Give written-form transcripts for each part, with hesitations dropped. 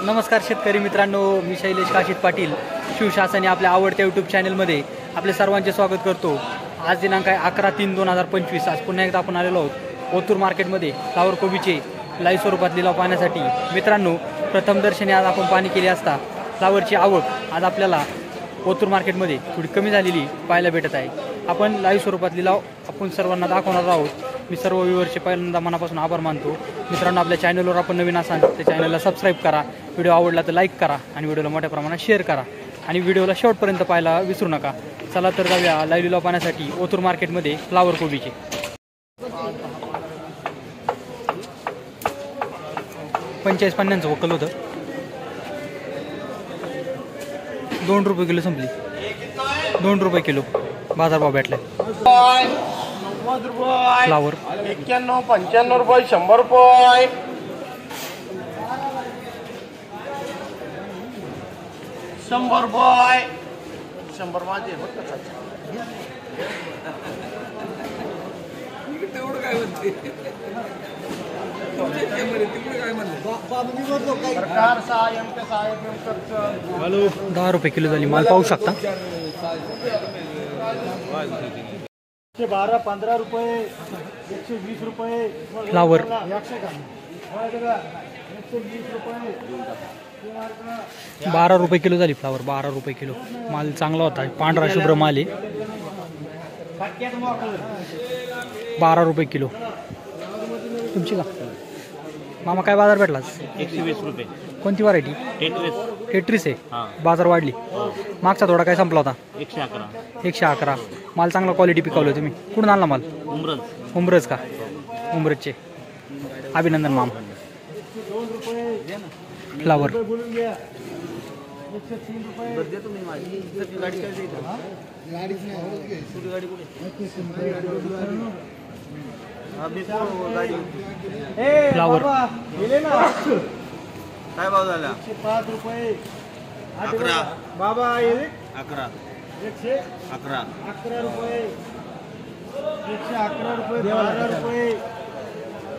नमस्कार शेतकरी मित्रांनो, मी शैलेश काशीत पाटील शिवशासन या आपल्या आवडत्या यूट्यूब चॅनलमध्ये आपले सर्वांचे स्वागत करतो। आज दिनांक आहे 11/3/2025। आज पुन्हा एकदा आपण आलेलो आहोत ओतूर मार्केटमध्ये फ्लावर कोबीचे लाईव्ह स्वरूपात लिलाव पाहण्यासाठी। मित्रांनो, प्रथम दर्शनी आज आपण पाहणी केली असता फ्लावरची आवक आज आपल्याला ओतूर मार्केटमध्ये थोडी कमी झालेली पाहायला भेटत आहे। आपण लाईव्ह स्वरूपात लिलाव आपण सर्वांना दाखवणार आहोत। मी सर्व व्ह्यूअरचे पहिल्यांदा मनापासून आभार मानतो। मित्रांनो, आपल्या चॅनलवर आपण नवीन असाल तर चॅनलला सबस्क्राईब करा, व्हिडिओ आवडला तर लाईक करा आणि व्हिडिओला मोठ्या प्रमाणात शेअर करा आणि व्हिडिओला शेवटपर्यंत पाहायला विसरू नका। चला तर जाऊया लाईव्ह लिलाव पाहण्यासाठी ओतूर मार्केटमध्ये फ्लावर कोबीचे। 45-50 वकल होतं, 2 रुपये किलो संपली। 2 रुपये किलो बाजारभाव भेटलाय। फ्लावर 91-95 रुपये, 100 रुपये, 100 रुपये, 100 माझे सरकार सायम ते साहेब 10 रुपये किलो झाली। माल पाहू शकता। 12-15 रुपये, 120 रुपये फ्लावर 120 रुपये, 12 रुपये किलो झाली। फ्लावर 12 रुपये किलो। माल चांगला होता, पांढरा शुभ्र माल आहे। 12 रुपये किलो तुमची का मामा? काय बाजार भेटला? 120 रुपये। कोणती व्हरायटी? टेट्रिस आहे। बाजार वाढली। मागचा थोडा काय संपला होता? 111। माल चांगला क्वालिटी पिकवलं तुम्ही। कुठून आणला माल? उमरज का? उमरजचे अभिनंदन मामा। फ्लावर फ्लावर काय भाव झाला? 105 रुपये। 11 बाबा 11 111 11 रुपये, 111 रुपये, 12 रुपये,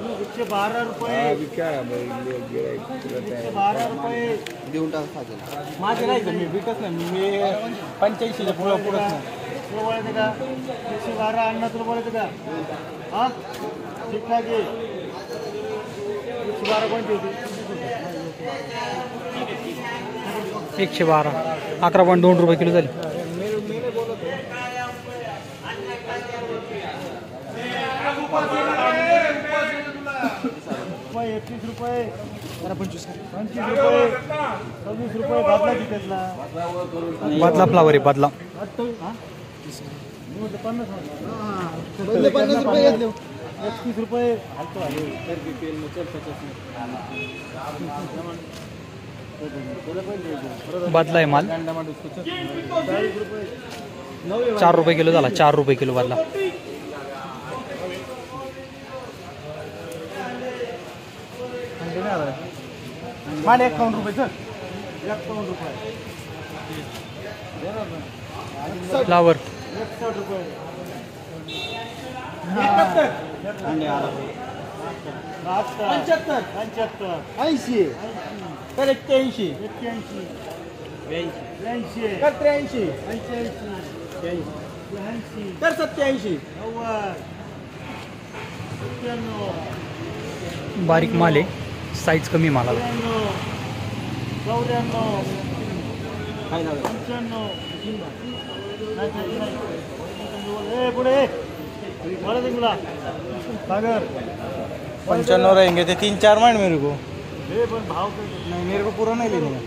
112 रुपये, 112 रुपये देऊन टाका। माझे नाही मी विकत नाही, मी 85 पुढं पुढं बोलायचं का? 112 अन्नात बोलायचं का? हा ठीक आहे। 112 कोणती होती? 112 11.2 रुपये किलो झाली। रुपये 31 रुपये, 25 रुपये, 26 रुपये बादला तिथला बदला फ्लावर आहे बदला। 50 रुपये 31 रुपये बदला आहे माल। 4 रुपये किलो झाला। 4 रुपये किलो बदला। माल 51 रुपये सर, 51 रुपये फ्लावर 61 रुपये, 75 80 तर 81 82 83 तर 87 बारीक माल आहे, साईज कमी मालाला। 95 रहेंगे थे 3-4 माइंड मेरे को। नहीं मेरे को पूरा नहीं लेने का।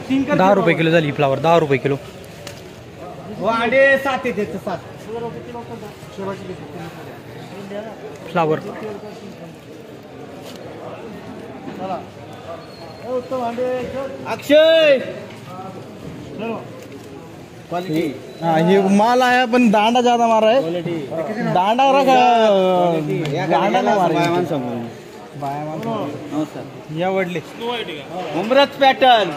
3 का 10 रुपये किलो झाली फ्लावर। 10 रुपये किलो। वाडे 7 येते 7 फ्लावर अक्षय क्वालिटी। हाँ ये माल आया अपन दांडा ज्यादा मारा है। दांडा रखा, दांडा नहीं मारा। या वडले उमरत पॅटर्न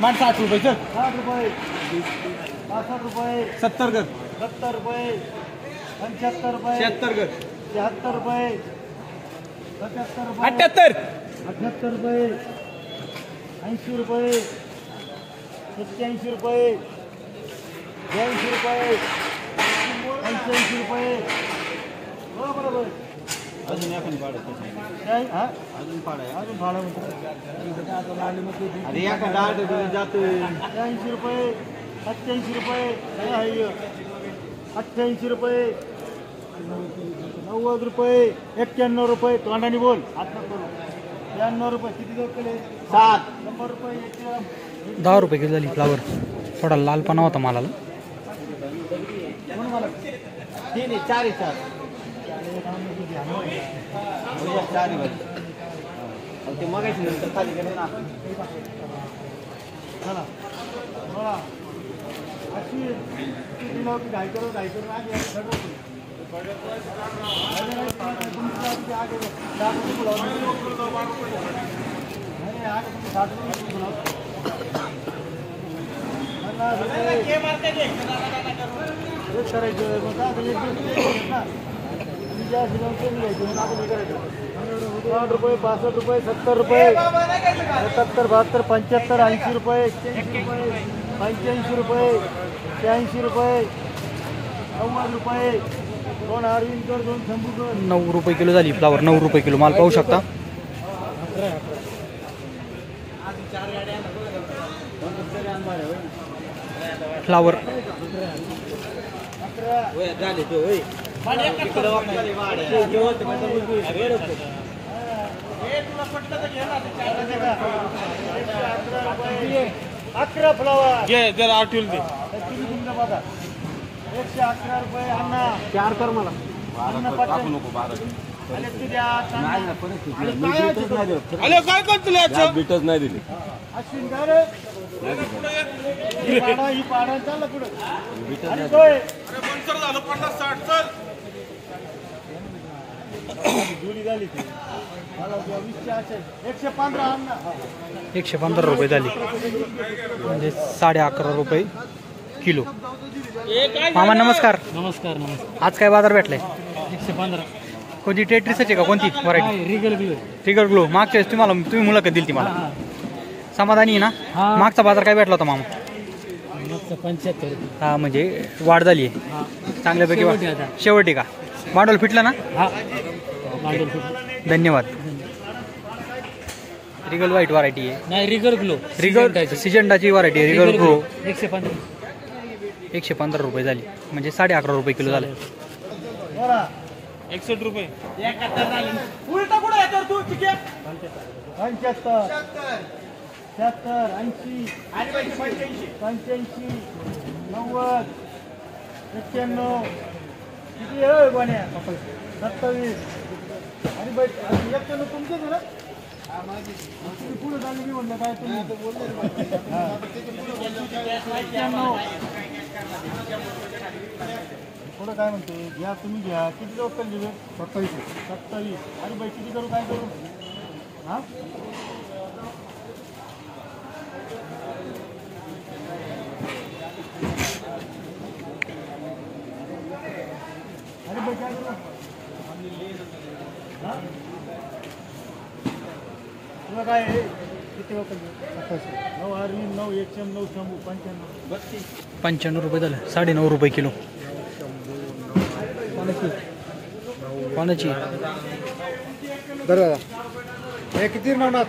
मार 60 रुपये सर। 60 रुपये, 65 रुपये, 70 कर, 70 रुपये, 75 रुपये, 76 कर, 76 रुपये, 78 रुपये 80 रुपये 81 रुपये 82 रुपये 85 रुपये बरोबर अजून एखादी भाडं अजून भाडं अरे एखादा जातो 80 रुपये 87 रुपये 88 रुपये 90 रुपये 91 रुपये तोंडाने बोल आता करू 92 रुपये किती केले 7 100 रुपये 10 रुपये किलो झाली फ्लावर. थोडा लालपणा होता मालाला. 3 4 ते मगाशी नंतर खाली गेले ना चला बोला अशी किलो की ढाई करो आगे रुपये 62 रुपये 70 रुपये 77 72 75 80 रुपये 85 रुपये 83 रुपये 90 रुपये 2 अरविंदकर 2 शंभूकर 9 रुपये किलो झाली फ्लावर. 9 रुपये किलो माल पाहू शकता. फ्लावर अकरा फ्लावर जरा आठवल दे 111 रुपये अण्णा 4 कर मला टाकू नको 12 काय करतो बीटच नाही दिली अश्विन काय रे ही पाडा चालला पुढे अरे बनसर झालं 50 60 चल जुडी झाली ती मला 115 अण्णा 115 रुपये झाली म्हणजे 11.5 रुपये किलो. मामा नमस्कार. नमस्कार आज काय बाजार भेटलाय? 115 कोणती टेट्रिसच आहे का? कोणती व्हरायटी? Regal glow. मागच्या वेळेस तुम्ही मुलाखत दिली ती मला. समाधानी आहे ना? मागचा बाजार काय भेटला होता मामा? 75. हा म्हणजे वाढ झाली आहे चांगल्यापैकी. शेवटी का भांडवल फिटलं ना? धन्यवाद. रिगल व्हाईट व्हरायटी आहे. नाही रिगल ग्लो. रिगल सिजंटाची व्हरायटी आहे. रिगल ग्लो 115 रुपये झाली म्हणजे 11.5 रुपये किलो झाले. 61 रुपये 75 76 80 85 90 91 किती आहे बन्या 27 आणि बाई 91 तुमचेच ना पुढे झाली मी म्हणलं काय तुम्ही बोलले पुढं काय म्हणते घ्या तुम्ही घ्या किती लोकल दिले 27 आणि बाई किती करू काय करू हा अरे बाई काय करू तुला काय किती लोकल 9 अरविंद 9 109 शंभू 95 रुपये झालं. 9.5 रुपये किलो. कोणाची बरं हे किती नवनाथ